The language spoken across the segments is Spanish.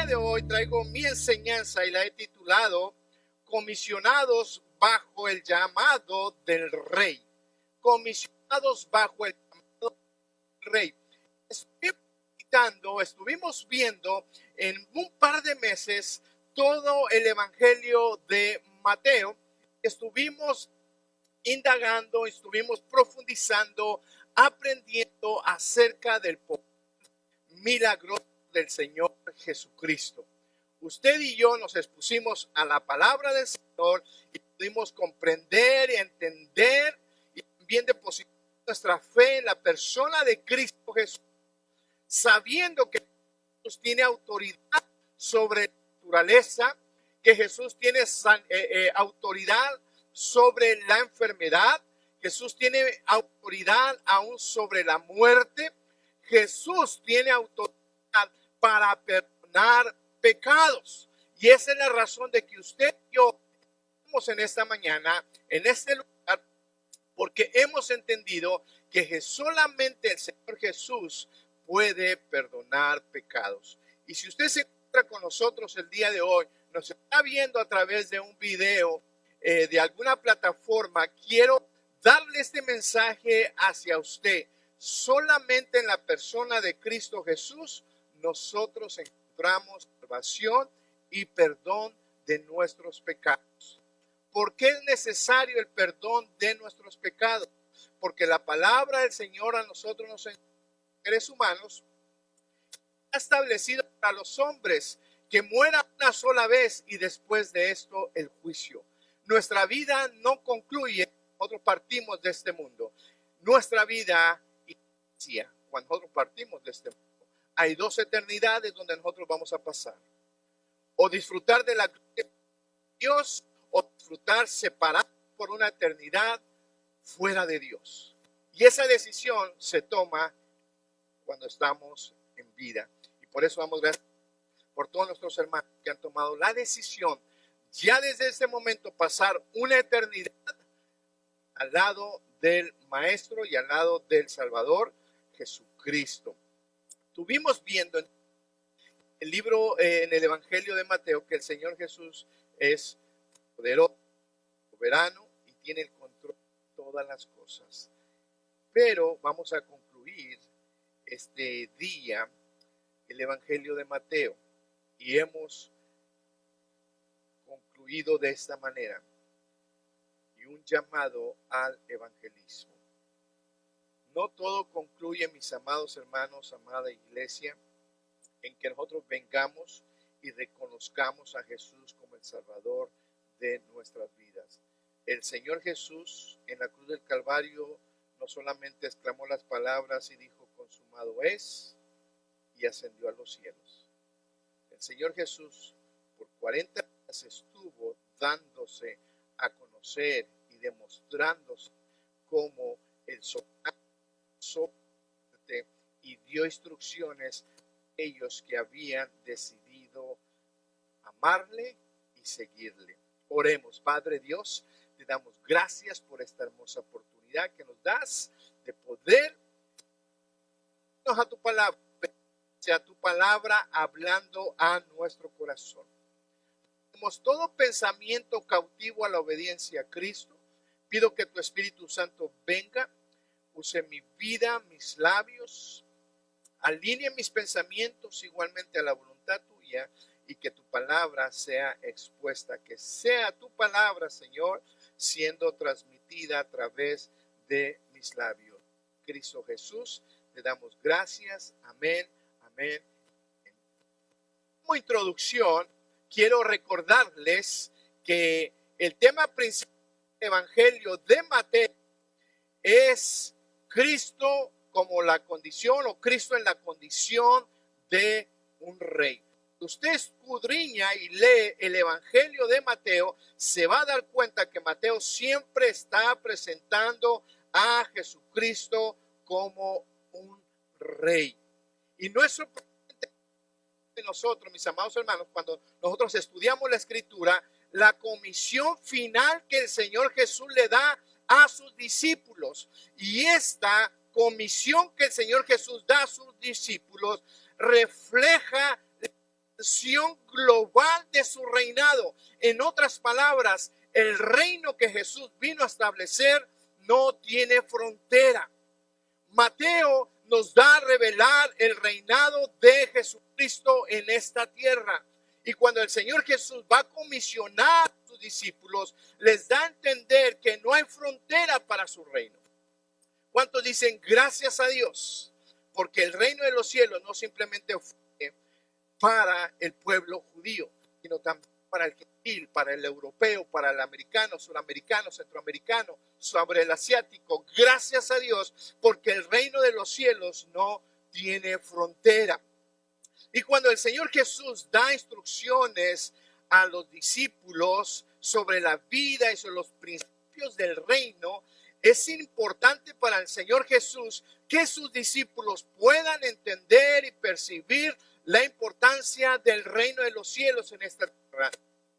día de hoy traigo mi enseñanza y la he titulado Comisionados bajo el llamado del Rey. Comisionados bajo el llamado del Rey. Estuvimos viendo en un par de meses todo el Evangelio de Mateo. Estuvimos indagando, estuvimos profundizando, aprendiendo acerca del poder milagroso del Señor Jesucristo. Usted y yo nos expusimos a la palabra del Señor y pudimos comprender y entender y también depositar nuestra fe en la persona de Cristo Jesús, sabiendo que Jesús tiene autoridad sobre la naturaleza, que Jesús tiene autoridad sobre la enfermedad, Jesús tiene autoridad aún sobre la muerte, Jesús tiene autoridad para perdonar pecados. Y esa es la razón de que usted y yo estamos en esta mañana, en este lugar, porque hemos entendido que solamente el Señor Jesús puede perdonar pecados. Y si usted se encuentra con nosotros el día de hoy, nos está viendo a través de un video de alguna plataforma, quiero darle este mensaje hacia usted. Solamente en la persona de Cristo Jesús nosotros encontramos salvación y perdón de nuestros pecados. ¿Por qué es necesario el perdón de nuestros pecados? Porque la palabra del Señor a nosotros, los seres humanos, ha establecido para los hombres que mueran una sola vez y después de esto el juicio. Nuestra vida no concluye, nosotros partimos de este mundo. Nuestra vida inicia cuando nosotros partimos de este mundo. Hay dos eternidades donde nosotros vamos a pasar. O disfrutar de la gloria de Dios o disfrutar separado por una eternidad fuera de Dios. Y esa decisión se toma cuando estamos en vida. Y por eso damos gracias por todos nuestros hermanos que han tomado la decisión ya desde este momento pasar una eternidad al lado del Maestro y al lado del Salvador Jesucristo. Estuvimos viendo en el libro, en el Evangelio de Mateo, que el Señor Jesús es poderoso, soberano y tiene el control de todas las cosas. Pero vamos a concluir este día el Evangelio de Mateo y hemos concluido de esta manera y un llamado al evangelismo. No todo concluye, mis amados hermanos, amada iglesia, en que nosotros vengamos y reconozcamos a Jesús como el Salvador de nuestras vidas. El Señor Jesús en la cruz del Calvario no solamente exclamó las palabras y dijo consumado es y ascendió a los cielos. El Señor Jesús por 40 días estuvo dándose a conocer y demostrándose como el soberano y dio instrucciones a ellos que habían decidido amarle y seguirle. Oremos. Padre Dios, te damos gracias por esta hermosa oportunidad que nos das de poder irnos a tu palabra, sea tu palabra hablando a nuestro corazón. Tenemos todo pensamiento cautivo a la obediencia a Cristo. Pido que tu Espíritu Santo venga, use mi vida, mis labios, alinee mis pensamientos igualmente a la voluntad tuya y que tu palabra sea expuesta, que sea tu palabra, Señor, siendo transmitida a través de mis labios. Cristo Jesús, te damos gracias. Amén, amén. Como introducción, quiero recordarles que el tema principal del Evangelio de Mateo es Cristo como la condición o Cristo en la condición de un rey. Usted escudriña y lee el Evangelio de Mateo, se va a dar cuenta que Mateo siempre está presentando a Jesucristo como un rey. Y no es sorprendente de nosotros, mis amados hermanos, cuando nosotros estudiamos la Escritura, la comisión final que el Señor Jesús le da a sus discípulos. Y esta comisión que el Señor Jesús da a sus discípulos refleja expansión global de su reinado. En otras palabras, el reino que Jesús vino a establecer no tiene frontera. Mateo nos da a revelar el reinado de Jesucristo en esta tierra. Y cuando el Señor Jesús va a comisionar a sus discípulos, les da a entender que no hay frontera para su reino. ¿Cuántos dicen gracias a Dios? Porque el reino de los cielos no simplemente fue para el pueblo judío, sino también para el gentil, para el europeo, para el americano, suramericano, centroamericano, sobre el asiático. Gracias a Dios, porque el reino de los cielos no tiene frontera. Y cuando el Señor Jesús da instrucciones a los discípulos sobre la vida y sobre los principios del reino, es importante para el Señor Jesús que sus discípulos puedan entender y percibir la importancia del reino de los cielos en esta tierra.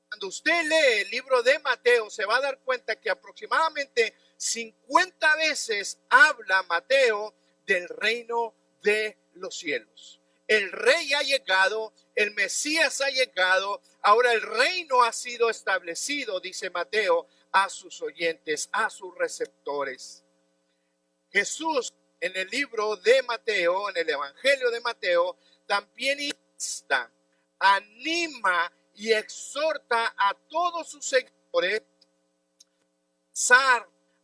Cuando usted lee el libro de Mateo, se va a dar cuenta que aproximadamente 50 veces habla Mateo del reino de los cielos. El rey ha llegado, el Mesías ha llegado, ahora el reino ha sido establecido, dice Mateo, a sus oyentes, a sus receptores. Jesús en el libro de Mateo, en el Evangelio de Mateo, también insta, anima y exhorta a todos sus seguidores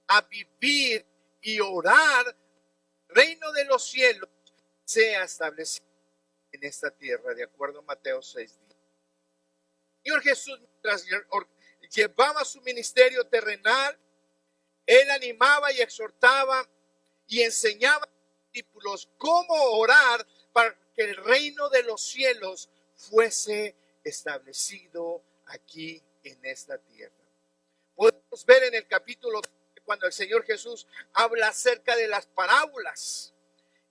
a vivir y orar, el reino de los cielos sea establecido en esta tierra, de acuerdo a Mateo 6. Señor Jesús, mientras llevaba su ministerio terrenal, él animaba y exhortaba y enseñaba a los discípulos cómo orar para que el reino de los cielos fuese establecido aquí en esta tierra. Podemos ver en el capítulo cuando el Señor Jesús habla acerca de las parábolas.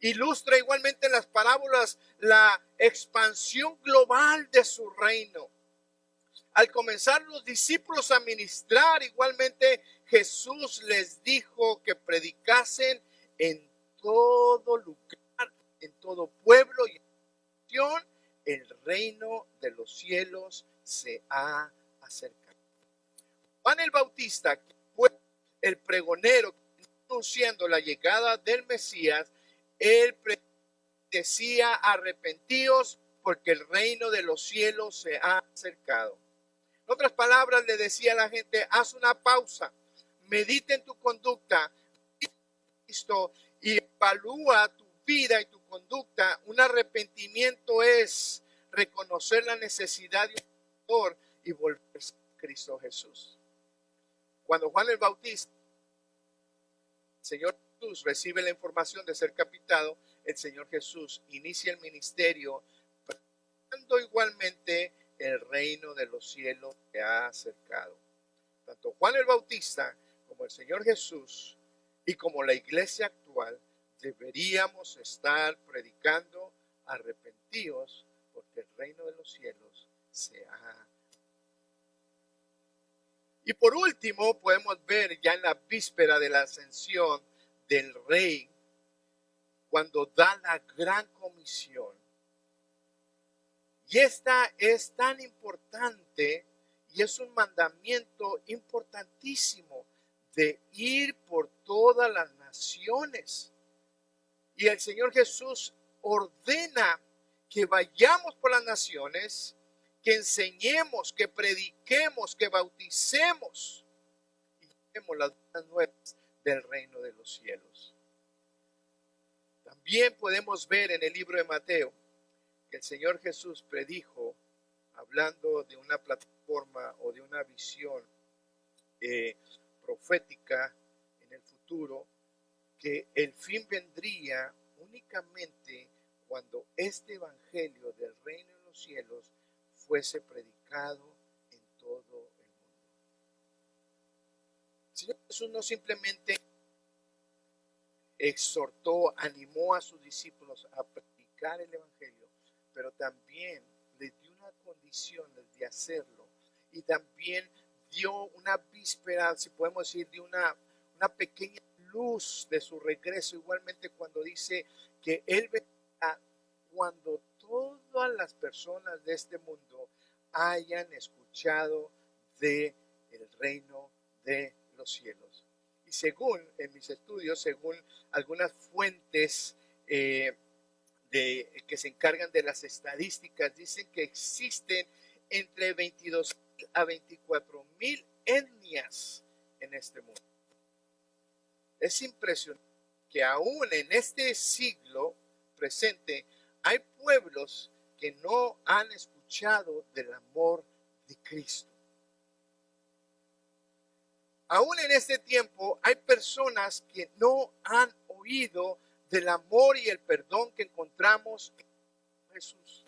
Ilustra igualmente en las parábolas la expansión global de su reino. Al comenzar los discípulos a ministrar, igualmente Jesús les dijo que predicasen en todo lugar, en todo pueblo y nación, el reino de los cielos se ha acercado. Juan el Bautista, que fue el pregonero anunciando la llegada del Mesías, él decía: arrepentíos porque el reino de los cielos se ha acercado. En otras palabras, le decía a la gente: haz una pausa, medita en tu conducta, y evalúa tu vida y tu conducta. Un arrepentimiento es reconocer la necesidad de un Salvador y volverse a Cristo Jesús. Cuando Juan el Bautista, el Señor Jesús, recibe la información de ser capitado, el Señor Jesús inicia el ministerio predicando igualmente el reino de los cielos que ha acercado. Tanto Juan el Bautista como el Señor Jesús y como la iglesia actual deberíamos estar predicando: arrepentíos porque el reino de los cielos se ha. Y por último podemos ver ya en la víspera de la ascensión del rey, cuando da la gran comisión. Y esta es tan importante y es un mandamiento importantísimo de ir por todas las naciones. Y el Señor Jesús ordena que vayamos por las naciones, que enseñemos, que prediquemos, que bauticemos y llevemos las buenas nuevas del reino de los cielos. También podemos ver en el libro de Mateo que el Señor Jesús predijo, hablando de una plataforma o de una visión profética en el futuro, que el fin vendría únicamente cuando este evangelio del reino de los cielos fuese predicado en todo el mundo. El Señor Jesús no simplemente exhortó, animó a sus discípulos a predicar el evangelio, pero también les dio una condición de hacerlo, y también dio una víspera, si podemos decir, dio una pequeña luz de su regreso, igualmente cuando dice que Él vendrá cuando todo todas las personas de este mundo hayan escuchado de el reino de los cielos. Y según en mis estudios, según algunas fuentes que se encargan de las estadísticas, dicen que existen entre 22 a 24,000 etnias en este mundo. Es impresionante que aún en este siglo presente hay pueblos que no han escuchado del amor de Cristo. Aún en este tiempo hay personas que no han oído del amor y el perdón que encontramos en Jesús.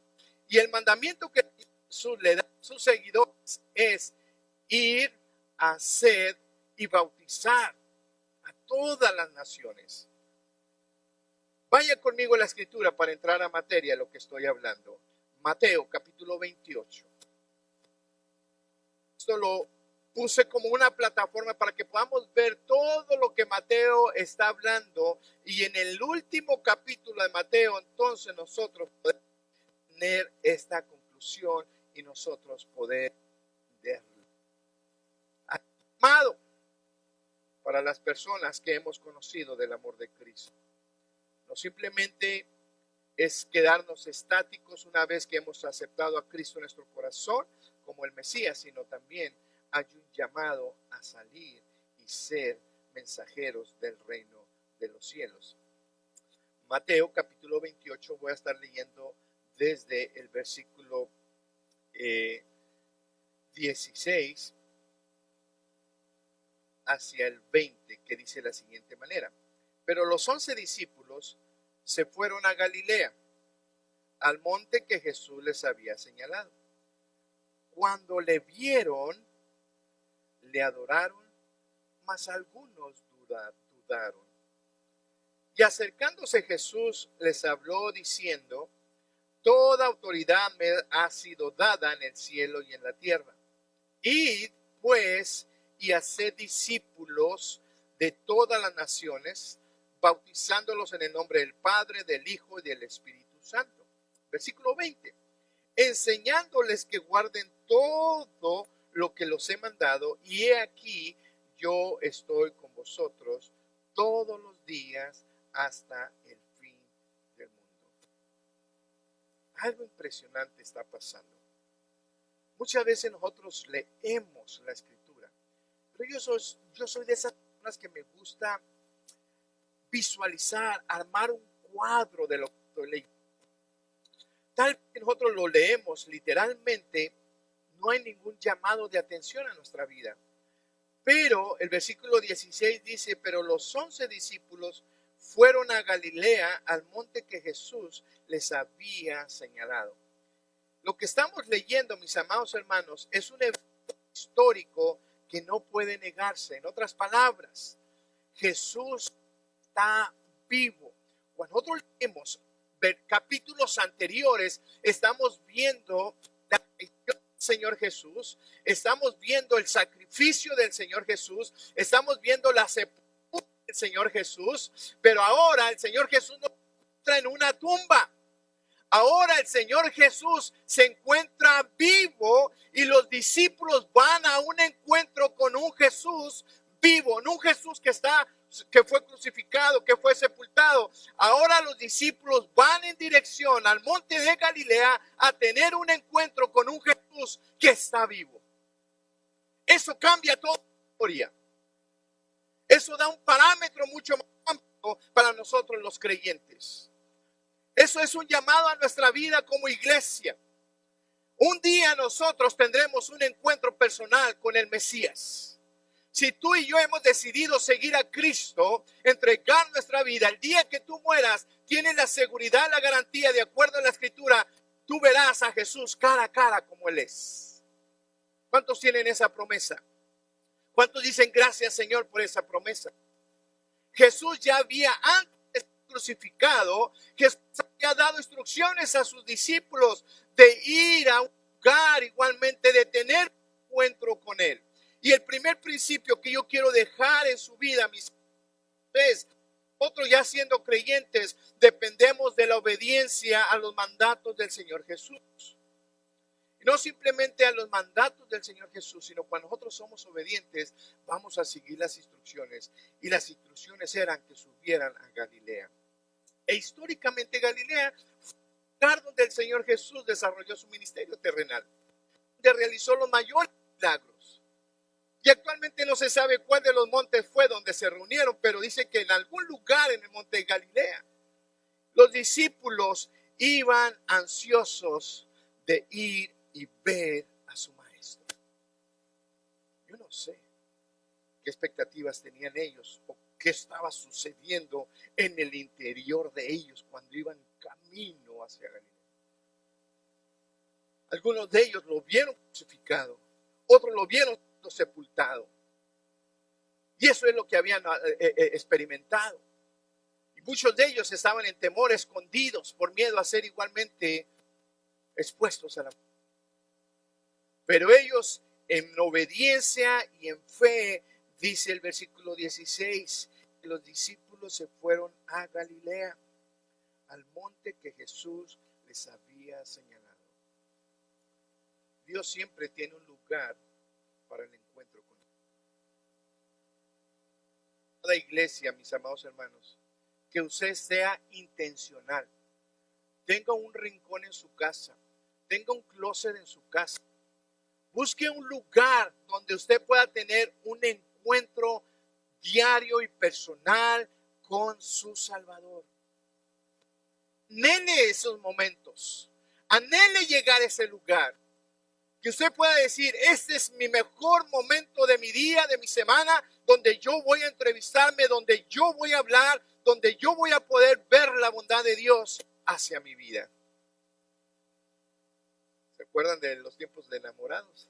Y el mandamiento que Jesús le da a sus seguidores es ir a hacer y bautizar a todas las naciones. Vaya conmigo a la escritura para entrar a materia de lo que estoy hablando. Mateo capítulo 28. Esto lo puse como una plataforma para que podamos ver todo lo que Mateo está hablando. Y en el último capítulo de Mateo, entonces nosotros podemos tener esta conclusión y nosotros poder entenderlo. Amado para las personas que hemos conocido del amor de Cristo. No simplemente es quedarnos estáticos una vez que hemos aceptado a Cristo en nuestro corazón como el Mesías, sino también hay un llamado a salir y ser mensajeros del reino de los cielos. Mateo capítulo 28, voy a estar leyendo desde el versículo 16 hacia el 20, que dice de la siguiente manera. Pero los 11 discípulos se fueron a Galilea, al monte que Jesús les había señalado. Cuando le vieron, le adoraron, mas algunos dudaron. Y acercándose Jesús les habló diciendo: toda autoridad me ha sido dada en el cielo y en la tierra. Id, pues, y haced discípulos de todas las naciones, bautizándolos en el nombre del Padre, del Hijo y del Espíritu Santo. Versículo 20. Enseñándoles que guarden todo lo que los he mandado, y he aquí, yo estoy con vosotros todos los días hasta el fin del mundo. Algo impresionante está pasando. Muchas veces nosotros leemos la Escritura, pero yo soy de esas personas que me gusta visualizar, armar un cuadro de lo que estoy leyendo. Tal vez nosotros lo leemos literalmente, no hay ningún llamado de atención a nuestra vida. Pero el versículo 16 dice: pero los 11 discípulos fueron a Galilea, al monte que Jesús les había señalado. Lo que estamos leyendo, mis amados hermanos, es un evento histórico que no puede negarse. En otras palabras, Jesús está vivo. Cuando nosotros leemos capítulos anteriores, estamos viendo la traición del Señor Jesús, estamos viendo el sacrificio del Señor Jesús, estamos viendo la sepultura del Señor Jesús, pero ahora el Señor Jesús no se encuentra en una tumba. Ahora el Señor Jesús se encuentra vivo y los discípulos van a un encuentro con un Jesús vivo, no un Jesús que fue crucificado, que fue sepultado. Ahora los discípulos van en dirección al monte de Galilea a tener un encuentro con un Jesús que está vivo. Eso cambia toda la historia. Eso da un parámetro mucho más amplio para nosotros los creyentes. Eso es un llamado a nuestra vida como iglesia. Un día nosotros tendremos un encuentro personal con el Mesías. Si tú y yo hemos decidido seguir a Cristo, entregar nuestra vida, el día que tú mueras, tienes la seguridad, la garantía, de acuerdo a la Escritura, tú verás a Jesús cara a cara como Él es. ¿Cuántos tienen esa promesa? ¿Cuántos dicen gracias, Señor, por esa promesa? Jesús ya había antes crucificado, Jesús había dado instrucciones a sus discípulos de ir a un lugar igualmente, de tener un encuentro con Él. Y el primer principio que yo quiero dejar en su vida, mis es, nosotros ya siendo creyentes, dependemos de la obediencia obediencia a los mandatos del Señor Jesús. Y no simplemente a los mandatos del Señor Jesús, sino cuando nosotros somos obedientes, vamos a seguir las instrucciones. Y las instrucciones eran que subieran a Galilea. E históricamente Galilea fue el lugar donde el Señor Jesús desarrolló su ministerio terrenal, donde realizó los mayores milagros. Y actualmente no se sabe cuál de los montes fue donde se reunieron, pero dice que en algún lugar en el monte de Galilea, los discípulos iban ansiosos de ir y ver a su maestro. Yo no sé qué expectativas tenían ellos o qué estaba sucediendo en el interior de ellos cuando iban camino hacia Galilea. Algunos de ellos lo vieron crucificado, otros lo vieron sepultado. Y eso es lo que habían experimentado. Y muchos de ellos estaban en temor, escondidos por miedo a ser igualmente expuestos a la muerte. Pero ellos en obediencia y en fe, dice el versículo 16, que los discípulos se fueron a Galilea, al monte que Jesús les había señalado. Dios siempre tiene un lugar para el encuentro con Él. Cada iglesia, mis amados hermanos, que usted sea intencional. Tenga un rincón en su casa, tenga un closet en su casa. Busque un lugar donde usted pueda tener un encuentro diario y personal con su Salvador. Anhele esos momentos, anhele llegar a ese lugar. Que usted pueda decir, este es mi mejor momento de mi día, de mi semana, donde yo voy a entrevistarme, donde yo voy a hablar, donde yo voy a poder ver la bondad de Dios hacia mi vida. ¿Se acuerdan de los tiempos de enamorados?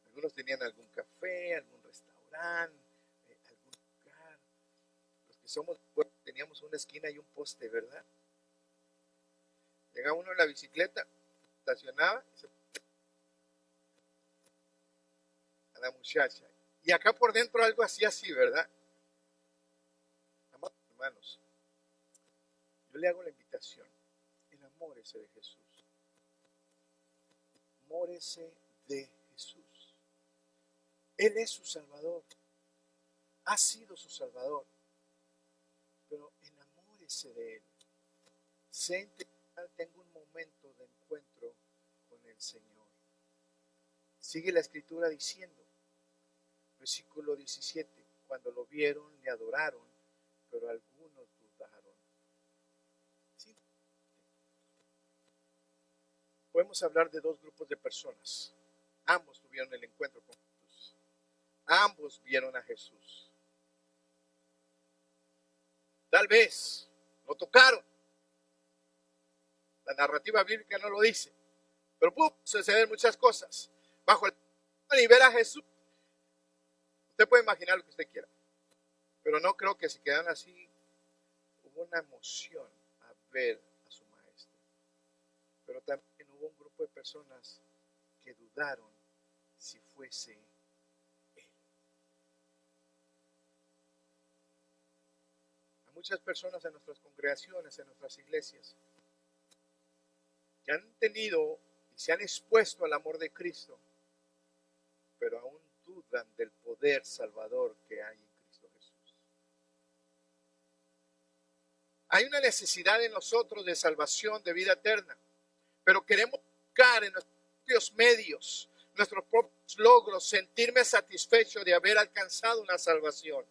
Algunos tenían algún café, algún restaurante, algún lugar. Los que somos, teníamos una esquina y un poste, ¿verdad? Llegaba uno en la bicicleta, estacionaba y se a la muchacha. Y acá por dentro algo así, ¿verdad? Amados hermanos, yo le hago la invitación. Enamórese de Jesús. Enamórese de Jesús. Él es su Salvador. Ha sido su Salvador. Pero enamórese de Él. Sea intencional, tenga un momento de encuentro con el Señor. Sigue la Escritura diciendo, versículo 17, cuando lo vieron, le adoraron, pero algunos dudaron. ¿Sí? Podemos hablar de dos grupos de personas. Ambos tuvieron el encuentro con Jesús. Ambos vieron a Jesús. Tal vez lo tocaron. La narrativa bíblica no lo dice. Pero pudo suceder muchas cosas. Bajo el y ver a Jesús, usted puede imaginar lo que usted quiera. Pero no creo que se quedaran así. Hubo una emoción a ver a su maestro. Pero también hubo un grupo de personas que dudaron si fuese Él. Hay muchas personas en nuestras congregaciones, en nuestras iglesias, que han tenido y se han expuesto al amor de Cristo, pero aún dudan del poder salvador que hay en Cristo Jesús. Hay una necesidad en nosotros de salvación, de vida eterna, pero queremos buscar en nuestros propios medios, nuestros propios logros, sentirme satisfecho de haber alcanzado una salvación.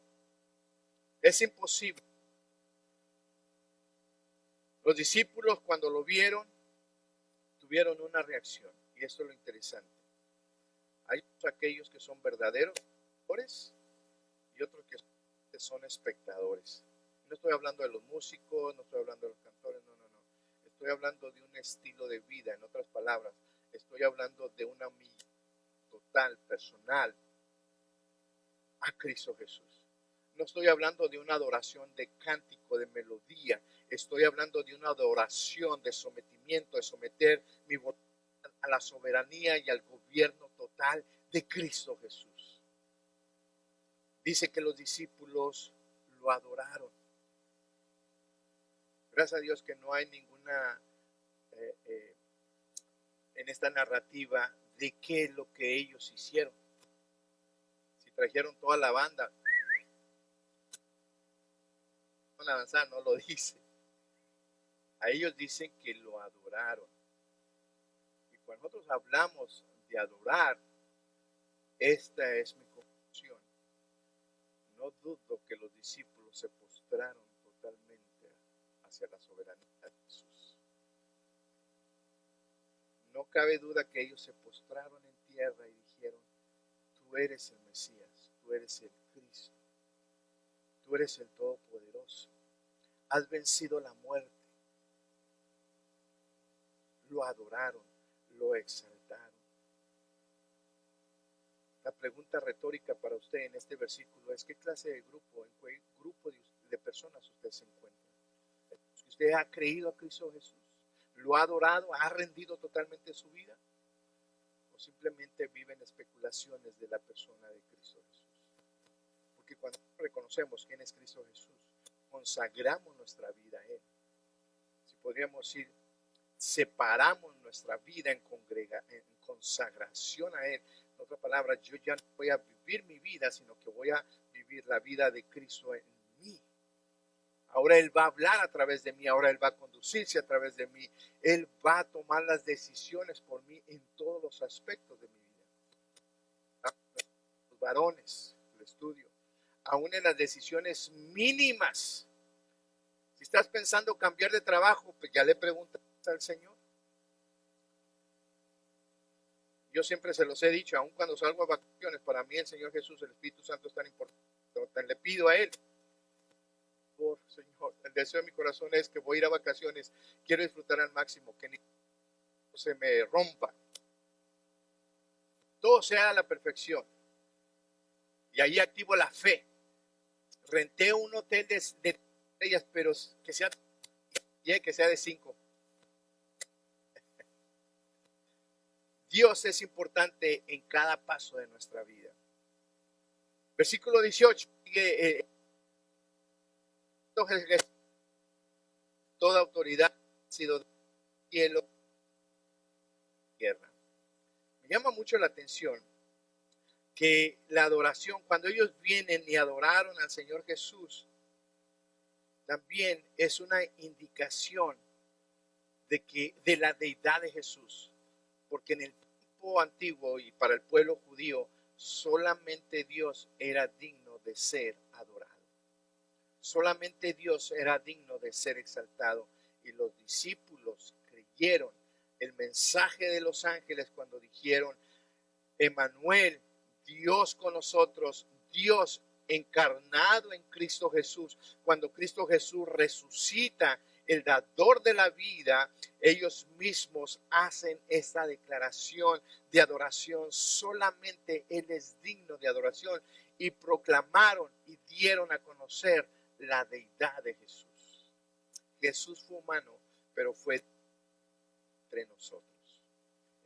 Es imposible. Los discípulos, cuando lo vieron, tuvieron una reacción, y esto es lo interesante. Hay aquellos que son verdaderos espectadores y otros que son espectadores. No estoy hablando de los músicos, no estoy hablando de los cantores, no. Estoy hablando de un estilo de vida, en otras palabras, estoy hablando de una humildad total, personal, a Cristo Jesús. No estoy hablando de una adoración de cántico, de melodía. Estoy hablando de una adoración de sometimiento, de someter mi voluntad a la soberanía y al gobierno total de Cristo Jesús. Dice que los discípulos lo adoraron. Gracias a Dios que no hay ninguna en esta narrativa de qué es lo que ellos hicieron. Si trajeron toda la banda, van a avanzar, no lo dice. A ellos dicen que lo adoraron. Y cuando nosotros hablamos de adorar, esta es mi conclusión. No dudo que los discípulos se postraron totalmente hacia la soberanía de Jesús. No cabe duda que ellos se postraron en tierra y dijeron, tú eres el Mesías, tú eres el Cristo, tú eres el Todopoderoso, has vencido la muerte. Lo adoraron, lo exaltaron. La pregunta retórica para usted en este versículo es: ¿qué clase de grupo, en qué grupo de personas usted se encuentra? ¿Usted ha creído a Cristo Jesús? ¿Lo ha adorado? ¿Ha rendido totalmente su vida? ¿O simplemente vive en especulaciones de la persona de Cristo Jesús? Porque cuando reconocemos quién es Cristo Jesús, consagramos nuestra vida a Él. Si podríamos decir, separamos nuestra vida en consagración a Él. En otras palabras, yo ya no voy a vivir mi vida, sino que voy a vivir la vida de Cristo en mí. Ahora Él va a hablar a través de mí, ahora Él va a conducirse a través de mí. Él va a tomar las decisiones por mí en todos los aspectos de mi vida. Los varones, el estudio, aún en las decisiones mínimas. Si estás pensando cambiar de trabajo, pues ya le preguntas al Señor. Yo siempre se los he dicho, aun cuando salgo a vacaciones, para mí el Señor Jesús, el Espíritu Santo es tan importante. Le pido a Él, por Señor, el deseo de mi corazón es que voy a ir a vacaciones, quiero disfrutar al máximo, que ni se me rompa, todo sea a la perfección. Y ahí activo la fe. Renté un hotel de estrellas, pero que sea de 5. Dios es importante en cada paso de nuestra vida. Versículo 18. Toda autoridad ha sido del cielo y tierra. Me llama mucho la atención que la adoración, cuando ellos vienen y adoraron al Señor Jesús, también es una indicación de la deidad de Jesús. Porque en el tiempo antiguo y para el pueblo judío, solamente Dios era digno de ser adorado. Solamente Dios era digno de ser exaltado. Y los discípulos creyeron el mensaje de los ángeles cuando dijeron: Emmanuel, Dios con nosotros, Dios encarnado en Cristo Jesús. Cuando Cristo Jesús resucita, el dador de la vida, ellos mismos hacen esta declaración de adoración. Solamente Él es digno de adoración, y proclamaron y dieron a conocer la deidad de Jesús. Jesús fue humano, pero fue entre nosotros.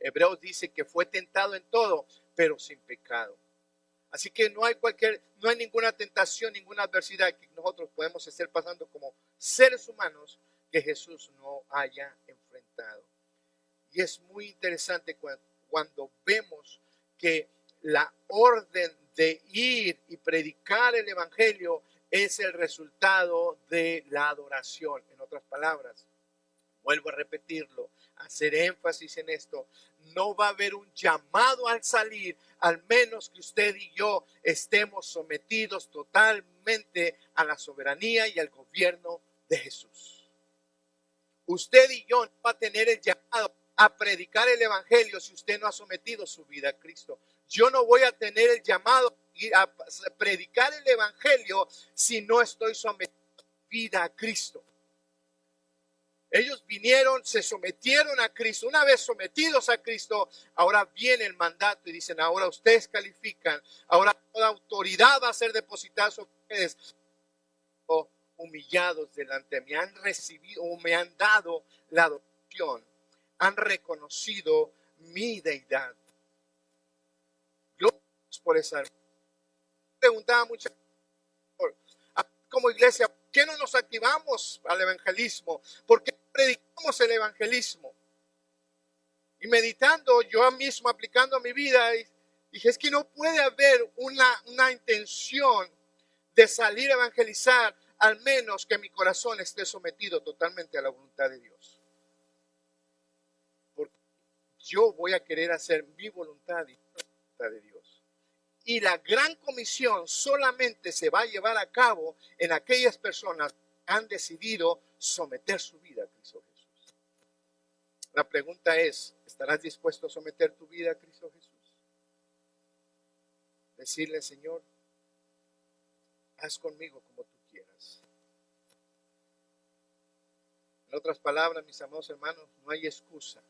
Hebreos dice que fue tentado en todo, pero sin pecado. Así que no hay ninguna tentación, ninguna adversidad que nosotros podemos estar pasando como seres humanos que Jesús no haya enfrentado. Y es muy interesante cuando vemos que la orden de ir y predicar el evangelio es el resultado de la adoración. En otras palabras, vuelvo a repetirlo, hacer énfasis en esto: no va a haber un llamado al salir, al menos que usted y yo estemos sometidos totalmente a la soberanía y al gobierno de Jesús. Usted y yo no va a tener el llamado a predicar el evangelio si usted no ha sometido su vida a Cristo. Yo no voy a tener el llamado a predicar el evangelio si no estoy sometido mi vida a Cristo. Ellos vinieron, se sometieron a Cristo. Una vez sometidos a Cristo, ahora viene el mandato y dicen: ahora ustedes califican, ahora toda autoridad va a ser depositada sobre ustedes. Humillados delante de mí, han recibido o me han dado la adopción, han reconocido mi deidad. Gloria por esa. Preguntaba mucho como iglesia: qué no nos activamos al evangelismo? ¿Por qué predicamos el evangelismo? Y meditando, yo mismo aplicando a mi vida, dije, es que no puede haber una intención de salir a evangelizar, al menos que mi corazón esté sometido totalmente a la voluntad de Dios. Porque yo voy a querer hacer mi voluntad y la voluntad de Dios. Y la gran comisión solamente se va a llevar a cabo en aquellas personas que han decidido someter su vida a Cristo Jesús. La pregunta es, ¿estarás dispuesto a someter tu vida a Cristo Jesús? Decirle, Señor, haz conmigo como tú quieras. En otras palabras, mis amados hermanos, no hay excusa.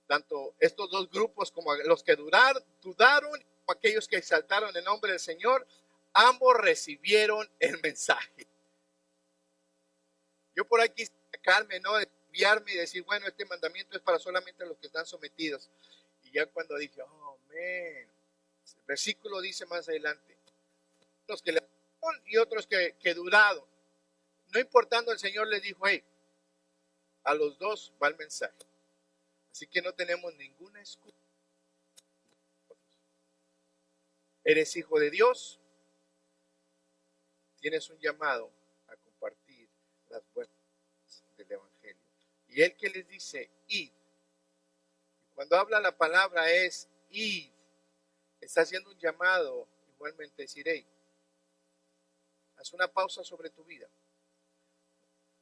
Tanto estos dos grupos como los que dudaron, como aquellos que exaltaron el nombre del Señor, ambos recibieron el mensaje. Yo por aquí sacarme, ¿no? Desviarme y decir, bueno, este mandamiento es para solamente los que están sometidos. Y ya cuando dije, oh, man, el versículo dice más adelante, los que le dieron y otros que dudaron. No importando, el Señor les dijo, hey, a los dos va el mensaje. Así que no tenemos ninguna excusa. Eres hijo de Dios, tienes un llamado a compartir las buenas del Evangelio. Y Él que les dice, id. Cuando habla la palabra es id, está haciendo un llamado, igualmente decir, hey, haz una pausa sobre tu vida.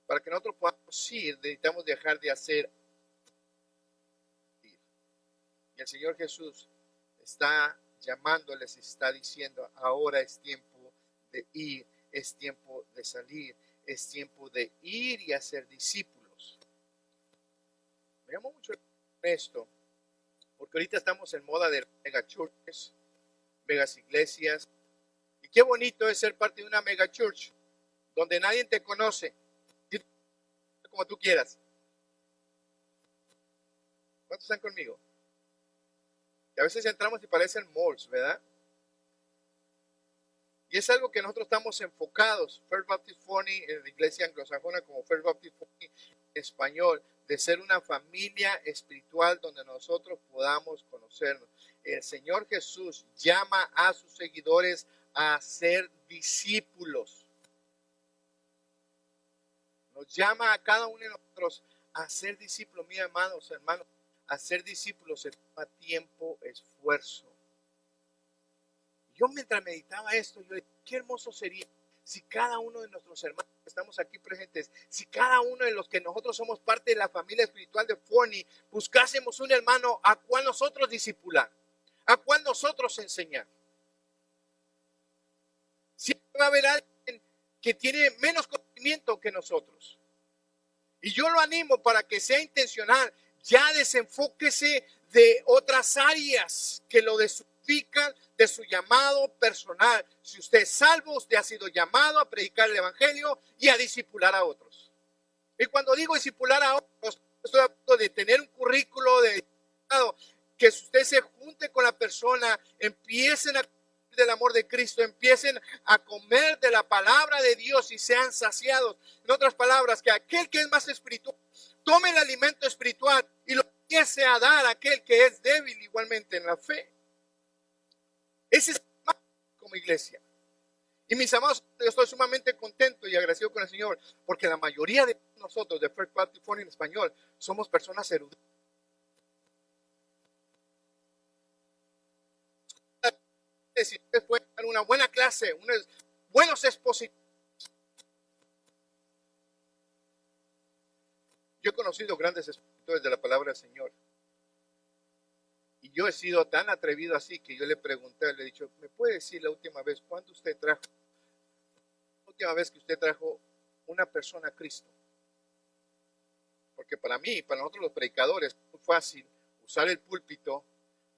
Para que nosotros podamos ir, necesitamos dejar de hacer. Y el Señor Jesús está llamándoles, está diciendo, ahora es tiempo de ir, es tiempo de salir, es tiempo de ir y hacer discípulos. Me llama mucho esto, porque ahorita estamos en moda de mega churches, megas iglesias, y qué bonito es ser parte de una mega church, donde nadie te conoce, como tú quieras. ¿Cuántos están conmigo? Y a veces entramos y parecen malls, ¿verdad? Y es algo que nosotros estamos enfocados, First Baptist Forney, en la iglesia anglosajona como First Baptist Forney en español, de ser una familia espiritual donde nosotros podamos conocernos. El Señor Jesús llama a sus seguidores a ser discípulos. Nos llama a cada uno de nosotros a ser discípulos, mis amados hermanos. A ser discípulos se toma tiempo, esfuerzo. Yo mientras meditaba esto, yo dije, qué hermoso sería si cada uno de nuestros hermanos que estamos aquí presentes, si cada uno de los que nosotros somos parte de la familia espiritual de Forney, buscásemos un hermano a cual nosotros discipular, a cual nosotros enseñar. Siempre va a haber alguien que tiene menos conocimiento que nosotros. Y yo lo animo para que sea intencional. Ya desenfóquese de otras áreas que lo desubican de su llamado personal. Si usted es salvo, usted ha sido llamado a predicar el evangelio y a discipular a otros. Y cuando digo discipular a otros, estoy hablando de tener un currículo que usted se junte con la persona, empiecen a del amor de Cristo, empiecen a comer de la palabra de Dios y sean saciados. En otras palabras, que aquel que es más espiritual tome el alimento espiritual y lo empiece a dar a aquel que es débil igualmente en la fe. Ese es como iglesia. Y mis amados, yo estoy sumamente contento y agradecido con el Señor, porque la mayoría de nosotros de First Baptist Forney en español somos personas eruditas. Si ustedes pueden dar una buena clase, unos buenos expositores. Yo he conocido grandes expositores de la palabra del Señor. Y yo he sido tan atrevido así que yo le pregunté, le he dicho, ¿me puede decir la última vez cuándo usted trajo? La última vez que usted trajo una persona a Cristo. Porque para mí, para nosotros los predicadores, es muy fácil usar el púlpito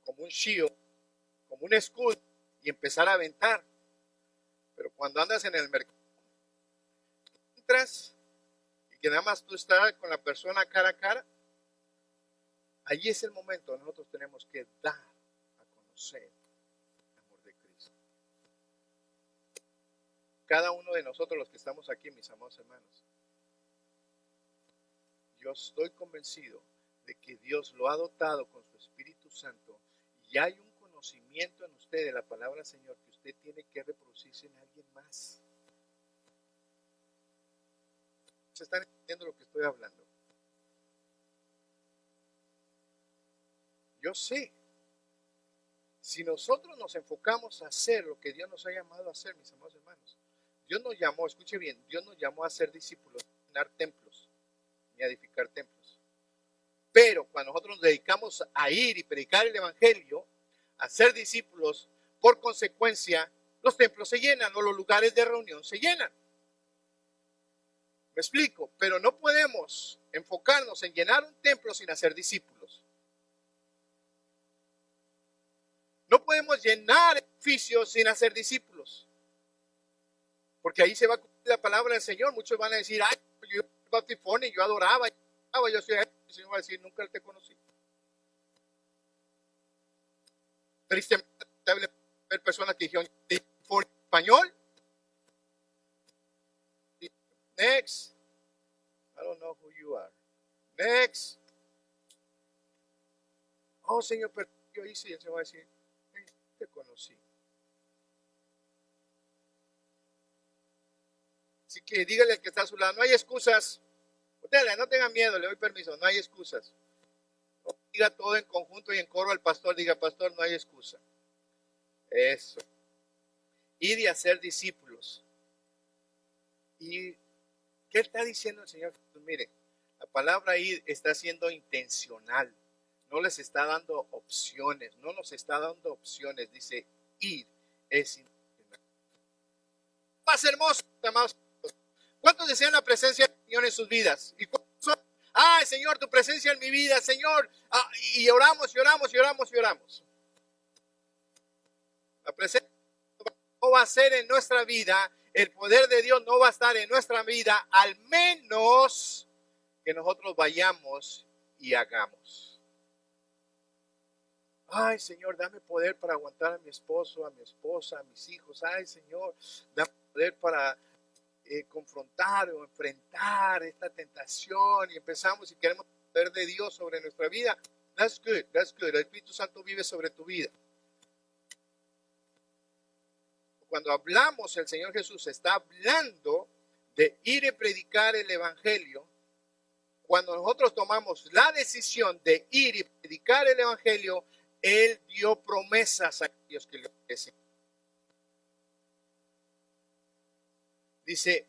como un shield, como un escudo, y empezar a aventar. Pero cuando andas en el mercado, entras y que nada más tú estás con la persona cara a cara, allí es el momento donde nosotros tenemos que dar a conocer el amor de Cristo. cada uno de nosotros los que estamos aquí, mis amados hermanos. Yo estoy convencido de que Dios lo ha dotado con su Espíritu Santo y hay un conocimiento en usted de la palabra del Señor que usted tiene que reproducirse en alguien más. ¿Se están entendiendo lo que estoy hablando? Yo sé, si nosotros nos enfocamos a hacer lo que Dios nos ha llamado a hacer, mis amados hermanos, Dios nos llamó, escuche bien, Dios nos llamó a ser discípulos, a llenar templos, ni a edificar templos. Pero cuando nosotros nos dedicamos a ir y predicar el Evangelio, a ser discípulos, por consecuencia, los templos se llenan o los lugares de reunión se llenan. Me explico, pero no podemos enfocarnos en llenar un templo sin hacer discípulos. No podemos llenar edificios sin hacer discípulos. Porque ahí se va a cumplir la palabra del Señor. Muchos van a decir, ay, yo bautifón y yo adoraba, yo soy. El Señor va a decir, nunca te conocí. Tristemente, ver personas que dijeron, ¿por español? Next. I don't know who you are. Next. Oh, Señor, pero yo hice, y Él se va a decir, hey, te conocí. Así que dígale al que está a su lado, no hay excusas. Dale, no tenga miedo, le doy permiso, no hay excusas. Diga todo en conjunto y en coro al pastor, diga, pastor, no hay excusa. Eso. Y de hacer discípulos. ¿Y qué está diciendo el Señor? Pues mire, la palabra ir está siendo intencional. No les está dando opciones, no nos está dando opciones. Dice, ir es intencional. Más hermoso, amados. ¿Cuántos desean la presencia del Señor en sus vidas? ¿Y cuántos son? Ay, Señor, tu presencia en mi vida, Señor. Y oramos, y oramos, y oramos, y oramos. La presencia no va a ser en nuestra vida, el poder de Dios no va a estar en nuestra vida, al menos que nosotros vayamos y hagamos. Ay, Señor, dame poder para aguantar a mi esposo, a mi esposa, a mis hijos. Ay, Señor, dame poder para confrontar o enfrentar esta tentación. Y empezamos y queremos el poder de Dios sobre nuestra vida. That's good, that's good. El Espíritu Santo vive sobre tu vida. Cuando hablamos, el Señor Jesús está hablando de ir y predicar el Evangelio. Cuando nosotros tomamos la decisión de ir y predicar el Evangelio, Él dio promesas a aquellos que le obedecen. Dice,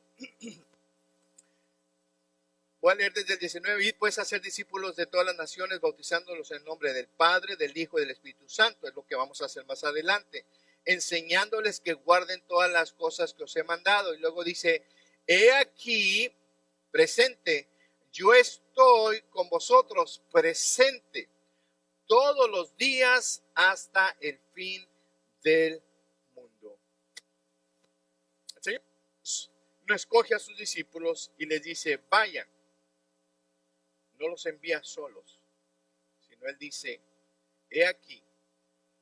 voy a leer desde el 19, y puedes hacer discípulos de todas las naciones, bautizándolos en el nombre del Padre, del Hijo y del Espíritu Santo. Es lo que vamos a hacer más adelante. Enseñándoles que guarden todas las cosas que os he mandado. Y luego dice, he aquí, presente, yo estoy con vosotros, presente, todos los días hasta el fin del mundo. El Señor no escoge a sus discípulos y les dice, vayan. No los envía solos, sino Él dice, he aquí,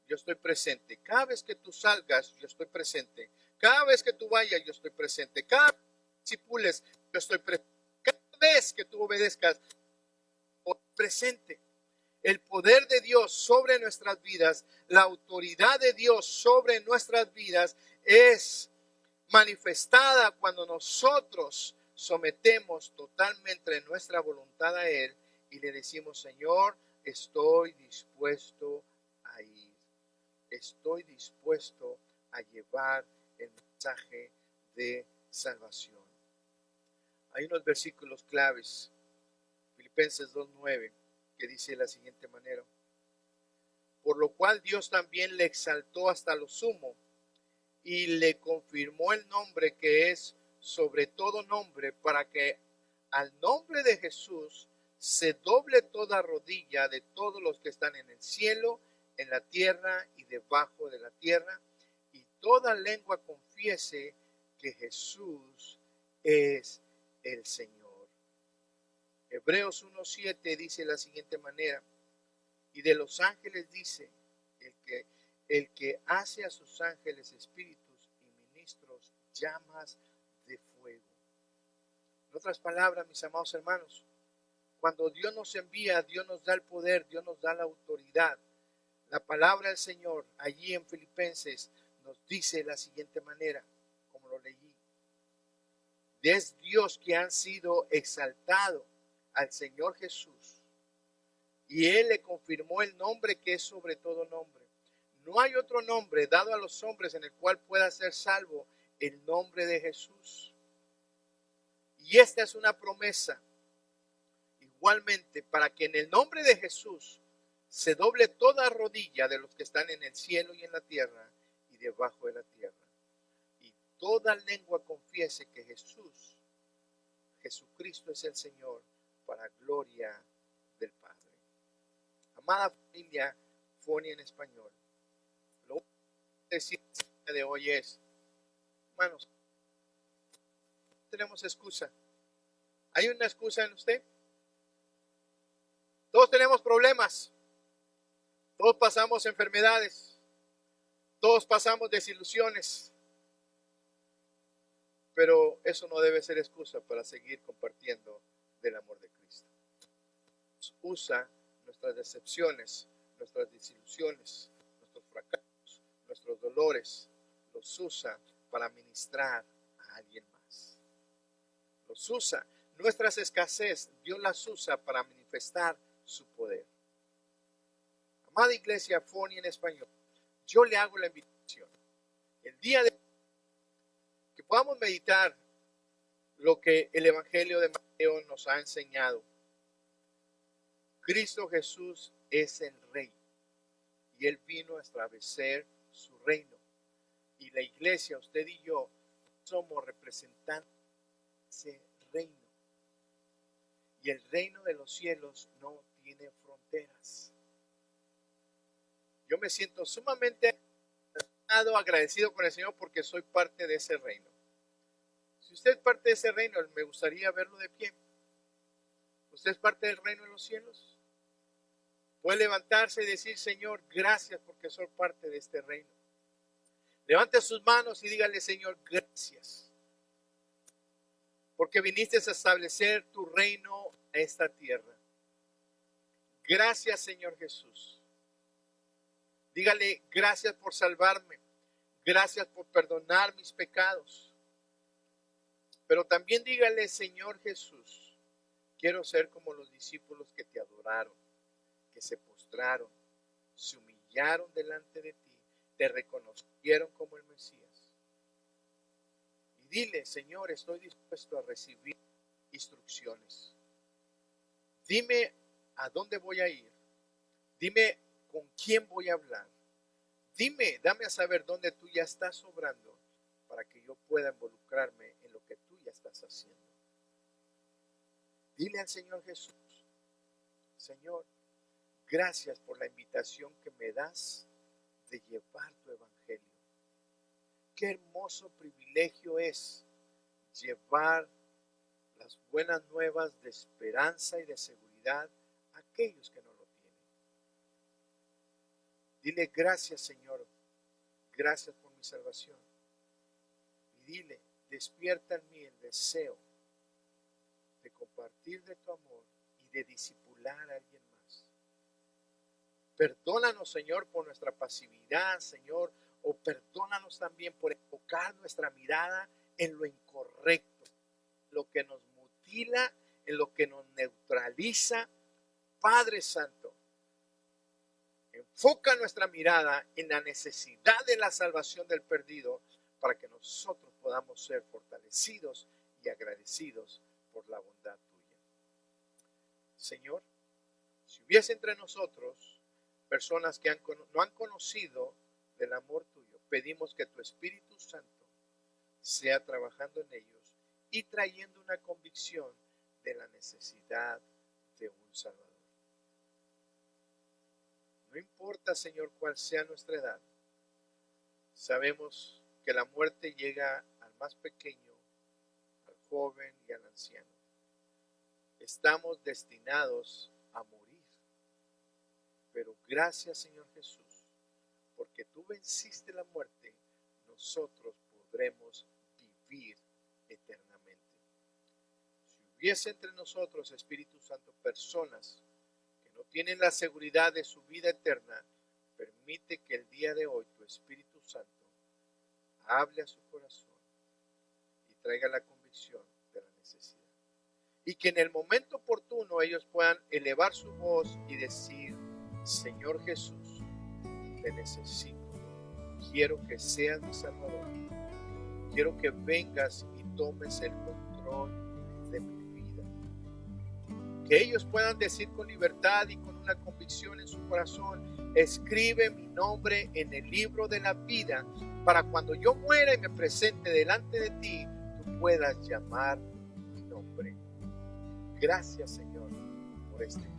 yo estoy presente. Cada vez que tú salgas, yo estoy presente. Cada vez que tú vayas, yo estoy presente. Cada vez que discipules, yo estoy presente. Cada vez que tú obedezcas, presente. El poder de Dios sobre nuestras vidas, la autoridad de Dios sobre nuestras vidas es manifestada cuando nosotros sometemos totalmente nuestra voluntad a Él y le decimos, Señor, estoy dispuesto a ir. Estoy dispuesto a llevar el mensaje de salvación. Hay unos versículos claves, Filipenses 2:9, que dice de la siguiente manera, por lo cual Dios también le exaltó hasta lo sumo y le confirmó el nombre que es sobre todo nombre, para que al nombre de Jesús se doble toda rodilla de todos los que están en el cielo, en la tierra y debajo de la tierra, y toda lengua confiese que Jesús es el Señor. Hebreos 1:7 dice de la siguiente manera, y de los ángeles dice, el que hace a sus ángeles espíritus y ministros llamas de fuego. En otras palabras, mis amados hermanos, cuando Dios nos envía, Dios nos da el poder, Dios nos da la autoridad. La palabra del Señor allí en Filipenses nos dice de la siguiente manera, como lo leí. Es Dios que han sido exaltado al Señor Jesús y Él le confirmó el nombre que es sobre todo nombre. No hay otro nombre dado a los hombres en el cual pueda ser salvo el nombre de Jesús. Y esta es una promesa igualmente para que en el nombre de Jesús se doble toda rodilla de los que están en el cielo y en la tierra y debajo de la tierra. Y toda lengua confiese que Jesucristo es el Señor, para gloria del Padre. Amada familia Foni en español, lo único que decir de hoy es, hermanos, no tenemos excusa. ¿Hay una excusa en usted? Todos tenemos problemas, todos pasamos enfermedades, todos pasamos desilusiones, pero eso no debe ser excusa para seguir compartiendo del amor de Cristo. Usa nuestras decepciones, nuestras desilusiones, nuestros fracasos, nuestros dolores, los usa para ministrar a alguien más. Los usa. Nuestras escasez, Dios las usa para manifestar su poder. Amada iglesia Foni en español, yo le hago la invitación. El día de que podamos meditar lo que el Evangelio de Mateo nos ha enseñado. Cristo Jesús es el Rey y Él vino a establecer su reino. Y la iglesia, usted y yo, somos representantes de ese reino. Y el reino de los cielos no tiene fronteras. Yo me siento sumamente agradecido con el Señor porque soy parte de ese reino. Si usted es parte de ese reino, me gustaría verlo de pie. ¿Usted es parte del reino de los cielos? Puede levantarse y decir, Señor, gracias porque soy parte de este reino. Levante sus manos y dígale, Señor, gracias. Porque viniste a establecer tu reino a esta tierra. Gracias, Señor Jesús. Dígale, gracias por salvarme. Gracias por perdonar mis pecados. Pero también dígale, Señor Jesús, quiero ser como los discípulos que te adoraron, que se postraron, se humillaron delante de ti, te reconocieron como el Mesías. Y dile, Señor, estoy dispuesto a recibir instrucciones. Dime a dónde voy a ir. Dime con quién voy a hablar. Dime, dame a saber dónde tú ya estás obrando para que yo pueda involucrarme en lo que tú ya estás haciendo. Dile al Señor Jesús, Señor, gracias por la invitación que me das de llevar tu evangelio. Qué hermoso privilegio es llevar las buenas nuevas de esperanza y de seguridad a aquellos que no lo tienen. Dile gracias, Señor, gracias por mi salvación. Y dile, despierta en mí el deseo de compartir de tu amor y de discipular a alguien más. Perdónanos, Señor, por nuestra pasividad, Señor, o perdónanos también por enfocar nuestra mirada en lo incorrecto, en lo que nos mutila, en lo que nos neutraliza. Padre Santo, enfoca nuestra mirada en la necesidad de la salvación del perdido para que nosotros podamos ser fortalecidos y agradecidos por la bondad tuya. Señor, si hubiese entre nosotros personas que no han conocido del amor tuyo, pedimos que tu Espíritu Santo sea trabajando en ellos y trayendo una convicción de la necesidad de un Salvador. No importa, Señor, cuál sea nuestra edad, sabemos que la muerte llega al más pequeño, al joven y al anciano. Estamos destinados a morir. Pero gracias, Señor Jesús, porque tú venciste la muerte, nosotros podremos vivir. vivir eternamente. Si hubiese entre nosotros, Espíritu Santo, personas que no tienen la seguridad de su vida eterna, permite que el día de hoy tu Espíritu Santo hable a su corazón y traiga la convicción de la necesidad. Y que en el momento oportuno ellos puedan elevar su voz y decir: Señor Jesús, te necesito. Quiero que seas mi Salvador. Quiero que vengas y tomes el control de mi vida. Que ellos puedan decir con libertad y con una convicción en su corazón: escribe mi nombre en el libro de la vida, para cuando yo muera y me presente delante de ti, tú puedas llamar mi nombre. Gracias, Señor, por este